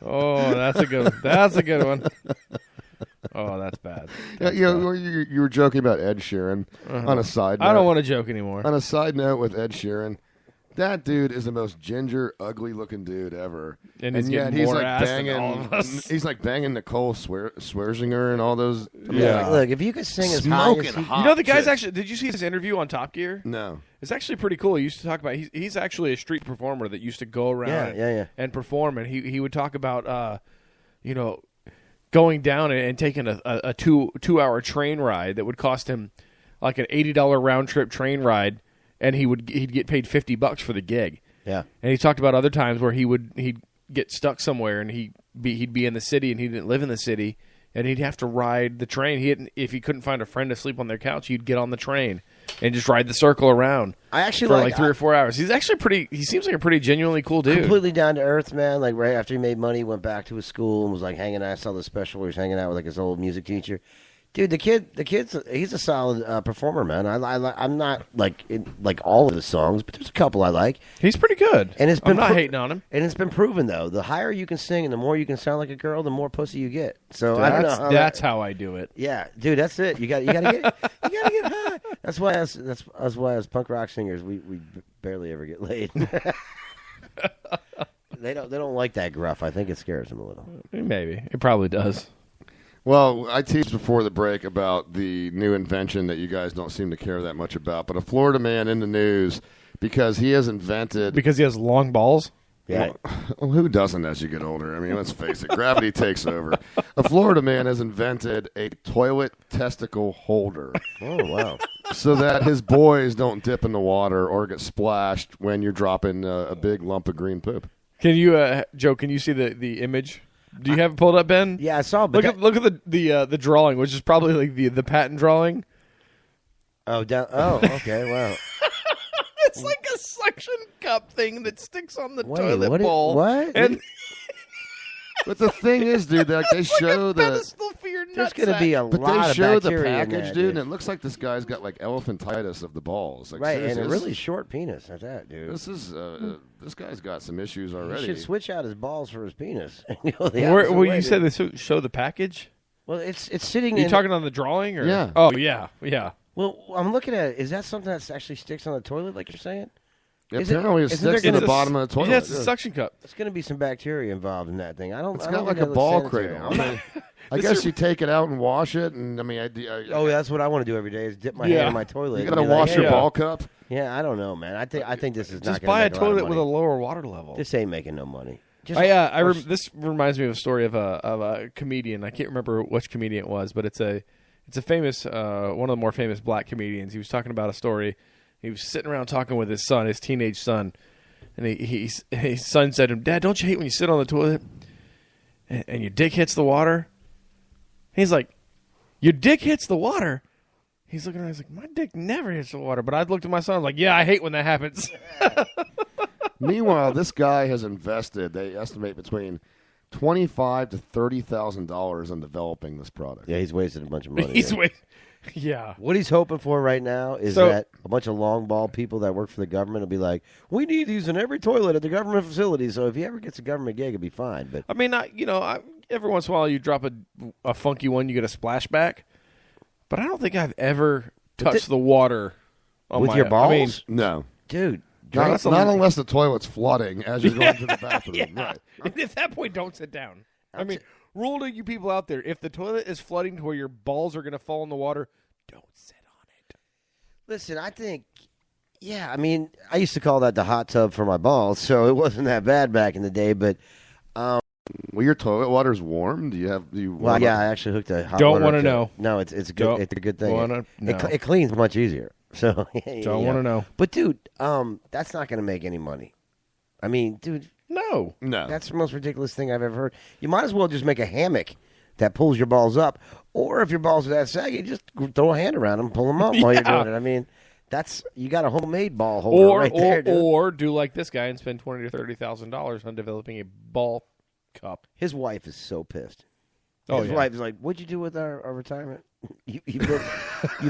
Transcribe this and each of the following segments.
Oh, that's a good one. That's a good one. Oh, that's bad. Yeah, you were joking about Ed Sheeran. On a side note, I don't want to joke anymore. On a side note with Ed Sheeran, that dude is the most ginger, ugly-looking dude ever. And he's like ass banging. than all of us. He's like banging Nicole Scherzinger and all those. Yeah. Look, if you could sing as high as he, You know, the guy's actually. Did you see his interview on Top Gear? No. It's actually pretty cool. He used to talk about. He's actually a street performer that used to go around and perform, and he would talk about, going down and taking a 2-hour train ride that would cost him like an $80 round trip train ride, and he'd get paid $50 for the gig. Yeah. And he talked about other times where he'd get stuck somewhere and he'd be in the city and he didn't live in the city and he'd have to ride the train. If he couldn't find a friend to sleep on their couch, he'd get on the train and just ride the circle around. I actually for like 3 or 4 hours. He's actually he seems like a pretty genuinely cool dude. Completely down to earth, man. Like right after he made money, he went back to his school and was like hanging out. I saw the special where he was hanging out with like his old music teacher. Dude, the kid's he's a solid performer, man. I'm not like all of the songs, but there's a couple I like. He's pretty good, and it's been I'm not hating on him. And it's been proven though, the higher you can sing and the more you can sound like a girl, the more pussy you get. So I don't know. That's how I do it. Yeah, dude, that's it. You got to get high. That's why as punk rock singers we barely ever get laid. They don't like that gruff. I think it scares them a little. Maybe it probably does. Well, I teased before the break about the new invention that you guys don't seem to care that much about, but a Florida man in the news because he has invented... Because he has long balls? Yeah. Well, who doesn't as you get older? I mean, let's face it. Gravity takes over. A Florida man has invented a toilet testicle holder. Oh, wow. So that his boys don't dip in the water or get splashed when you're dropping a big lump of green poop. Can you, Joe, can you see the image? Do you have it pulled up, Ben? Yeah, I saw. But look at the drawing, which is probably like the patent drawing. Oh, okay, wow. It's like a suction cup thing that sticks on the toilet bowl. What? And but the thing is, dude, like they show there's going to be a but lot they of show the bacteria in package, that, dude, and it looks like this guy's got like elephantitis of the balls. Like, right, and seriously, a really short penis at that, dude. This guy's got some issues already. He should switch out his balls for his penis. Where you said they show the package? Well, it's sitting. Are you talking on the drawing? Or? Yeah. Oh yeah. Well, I'm looking at it. Is that something that actually sticks on the toilet, like you're saying? Apparently, it sticks to the bottom of the toilet. Yeah, it's a suction cup. There's going to be some bacteria involved in that thing. It's got like a ball cradle. I guess you take it out and wash it, and I mean, that's what I want to do every day is dip my hand in my toilet. You got to wash your ball cup. Yeah, I don't know, man. I think this is just not buy a toilet with a lower water level. This ain't making no money. This reminds me of a story of a comedian. I can't remember which comedian it was, but it's a famous one of the more famous black comedians. He was talking about a story. He was sitting around talking with his son, his teenage son, and his son said to him, "Dad, don't you hate when you sit on the toilet and your dick hits the water?" He's like, "Your dick hits the water?" He's looking around. He's like, "My dick never hits the water." But I looked at my son. I was like, "Yeah, I hate when that happens." Meanwhile, this guy has invested. They estimate between $25,000 to $30,000 in developing this product. Yeah, he's wasted a bunch of money. Yeah. What he's hoping for right now is that a bunch of long ball people that work for the government will be like, "We need these in every toilet at the government facility." So if he ever gets a government gig, it'll be fine. But I mean, every once in a while you drop a funky one, you get a splashback. But I don't think I've ever touched the water with your balls. No, dude. Not unless the toilet's flooding as you're going to the bathroom. Yeah. Right. And at that point, don't sit down. I mean, rule to you people out there: if the toilet is flooding to where your balls are going to fall in the water, don't sit on it. Listen, I think, I mean, I used to call that the hot tub for my balls, so it wasn't that bad back in the day. But well, your toilet water's warm. Well, yeah, I actually hooked a hot. Don't want to know. No, it's good. Don't it's a good thing. No. It cleans much easier. So don't want to know. But dude, that's not going to make any money. I mean, dude. No. That's the most ridiculous thing I've ever heard. You might as well just make a hammock that pulls your balls up. Or if your balls are that saggy, just throw a hand around them and pull them up while you're doing it. I mean, you got a homemade ball holder right there. Dude. Or do like this guy and spend $20,000 to $30,000 on developing a ball cup. His wife is so pissed. His wife is like, "What'd you do with our retirement? You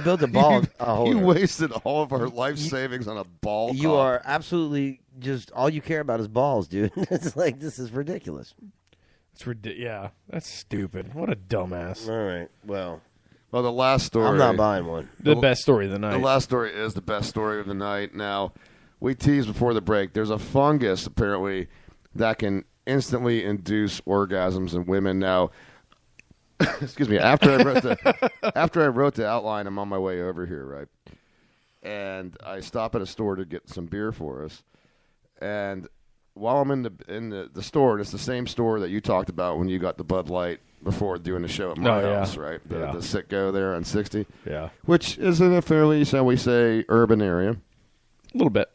built a ball holder. You wasted all of our life savings on a ball. You are absolutely just all you care about is balls, dude. It's like, this is ridiculous. It's ridiculous. Yeah, that's stupid. What a dumbass. All right, well, the last story. I'm not buying one. The best story of the night. The last story is the best story of the night. Now, we teased before the break. There's a fungus, apparently, that can instantly induce orgasms in women. Now, excuse me, after I wrote the outline, I'm on my way over here, right? And I stop at a store to get some beer for us. And while I'm in the store, and it's the same store that you talked about when you got the Bud Light before doing the show at my house, right? The Sitco there on 60. Yeah. Which is in a fairly, shall we say, urban area. A little bit.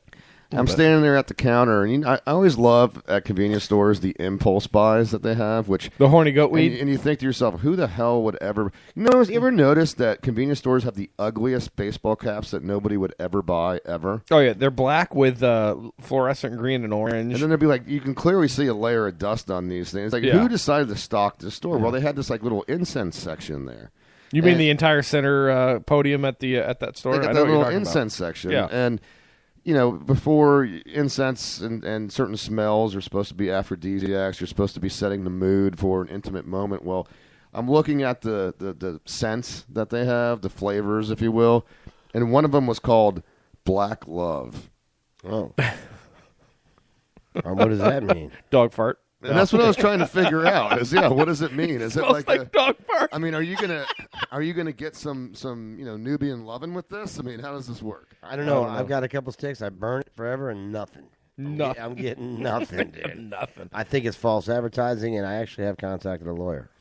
I'm standing there at the counter, and I always love at convenience stores the impulse buys that they have, which The horny goat weed. and you think to yourself, who the hell would ever? You ever notice that convenience stores have the ugliest baseball caps that nobody would ever buy ever? Oh yeah, they're black with fluorescent green and orange. And then they'd be like, you can clearly see a layer of dust on these things. Like, Yeah. who decided to stock this store? Well, they had this like little incense section there. You mean and- the entire center podium at that store? They got I know that what you're little talking incense section. Yeah. And, before incense and certain smells are supposed to be aphrodisiacs, you're supposed to be setting the mood for an intimate moment. Well, I'm looking at the scents that they have, the flavors, if you will, and one of them was called Black Love. Oh. What does that mean? about. Dog fart. And that's what I was trying to figure out. What does it mean? Is it Smells like dog fart. I mean, are you gonna get some Nubian lovin' with this? I mean, how does this work? I don't know. I've got a couple sticks. I burn it forever and nothing. Nothing. I'm getting nothing, dude. Nothing. I think it's false advertising, and I actually have contacted a lawyer.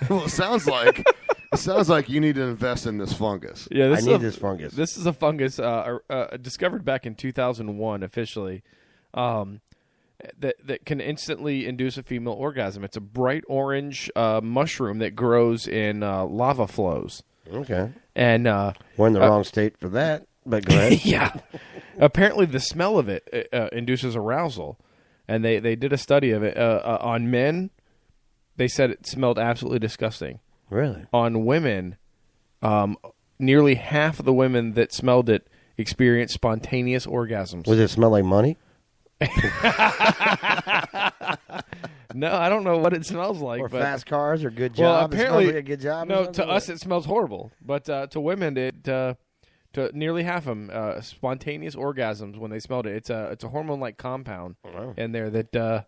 Well, it sounds like you need to invest in this fungus. Yeah, I need this fungus. This is a fungus discovered back in 2001 officially. That can instantly induce a female orgasm. It's a bright orange mushroom that grows in lava flows. Okay. And We're in the wrong state for that, but go ahead. yeah, apparently the smell of it induces arousal. And they did a study of it on men. They said it smelled absolutely disgusting. Really? On women, nearly half of the women that smelled it experienced spontaneous orgasms. Does it smell like money? No, I don't know what it smells like. Or but, fast cars or good well, job? apparently, it smells like a good job? or no. something? To us, it smells horrible, but to women, to nearly half of them, spontaneous orgasms when they smelled it. It's a hormone-like compound in there that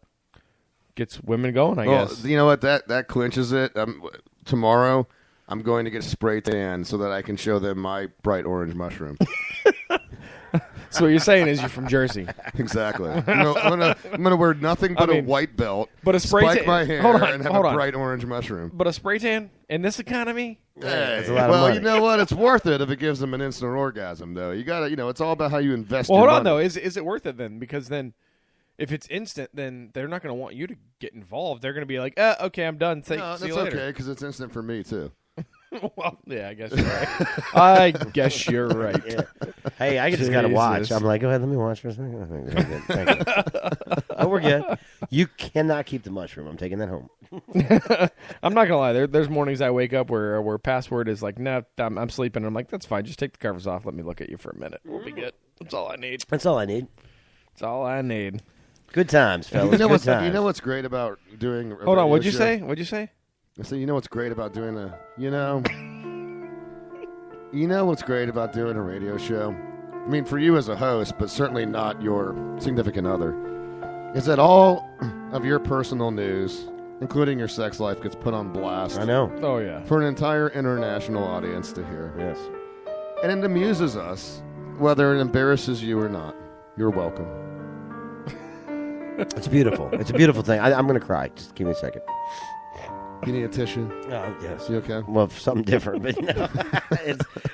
gets women going. I guess. You know what? That clinches it. Tomorrow, I'm going to get a spray tan so that I can show them my bright orange mushroom. So what you're saying is you're from Jersey. Exactly. I'm gonna wear nothing but a white belt, but a spray spike tan. my hair, Hold on, and have hold a on. bright orange mushroom. But a spray tan in this economy? Hey, it's a lot of well, money. you know what? It's worth it if it gives them an instant orgasm, though. You gotta, it's all about how you invest. Well, your hold on money. though. Is it worth it then? Because then, if it's instant, then they're not going to want you to get involved. They're going to be like, okay, I'm done. See No, you that's later. okay because it's instant for me too. Well, yeah, I guess you're right. I guess you're right. Yeah. Hey, I just got to watch. Jesus. I'm like, go ahead, let me watch for a second. I think we're good. Thank you. Oh, we're good. You cannot keep the mushroom. I'm taking that home. I'm not gonna lie. There's mornings I wake up where password is like, no, I'm sleeping. I'm like, that's fine. Just take the covers off. Let me look at you for a minute. We'll be good. That's all I need. That's all I need. That's all I need. Good times, fellas. Good times. You know what's great about doing? A Hold on. radio What'd you show? say? What'd you say? I said, you know what's great about doing what's great about doing a radio show? I mean, for you as a host, but certainly not your significant other, is that all of your personal news, including your sex life, gets put on blast. I know. Oh yeah. For an entire international audience to hear. Yes. And it amuses us, whether it embarrasses you or not. You're welcome. It's beautiful. It's a beautiful thing. I'm going to cry. Just give me a second. You need a tissue? Yes. You okay? Well, something different, but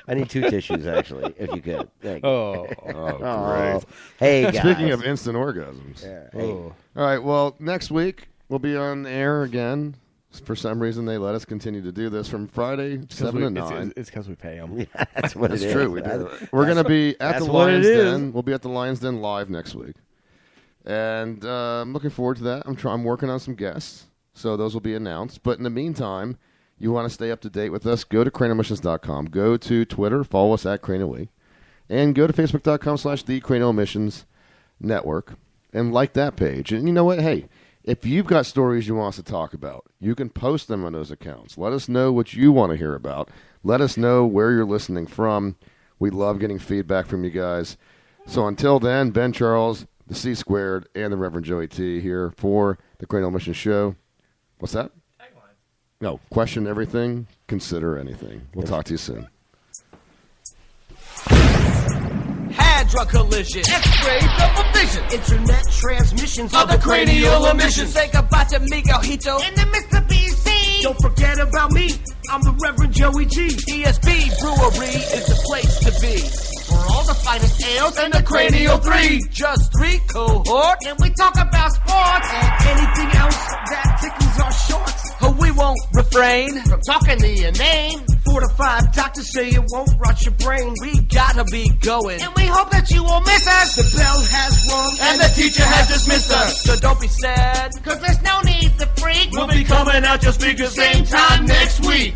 I need 2 tissues, actually, if you could. Thank you. Oh. Oh, hey, guys. Speaking of instant orgasms. Yeah, hey. Oh. All right, well, next week we'll be on air again. For some reason, they let us continue to do this from Friday 7 to 9. It's because we pay them. Yeah, that's what That's it is. true. We're going to be at that's the what it Lions is. Den. We'll be at the Lions Den live next week. And I'm looking forward to that. I'm working on some guests, so those will be announced. But in the meantime, you want to stay up to date with us, go to craneomissions.com. Go to Twitter, follow us at Crane and go to facebook.com/the Crane Emissions Network. and like that page. And you know what? Hey, if you've got stories you want us to talk about, you can post them on those accounts. Let us know what you want to hear about. Let us know where you're listening from. We love getting feedback from you guys. So until then, Ben Charles, the C Squared, and the Reverend Joey T here for the Cranial Mission Show. What's that? Tagline. No, question everything, consider anything. We'll talk to you soon. Drug collision, X-rays of vision, internet transmissions of the cranial emissions. Say goodbye to Miguel Hito and the Mr. BC. Don't forget about me, I'm the Reverend Joey G. ESB Brewery is the place to be for all the finest ales and the Cranial 3. Just 3 cohorts, and we talk about sports and anything else that tickles our shorts. But we won't refrain from talking to your name. 4 to 5 doctors say it won't rot your brain. We gotta be going, and we hope that you won't miss us. The bell has rung, and the teacher has dismissed us. So don't be sad, cause there's no need to freak. We'll be coming out your speakers same time next week.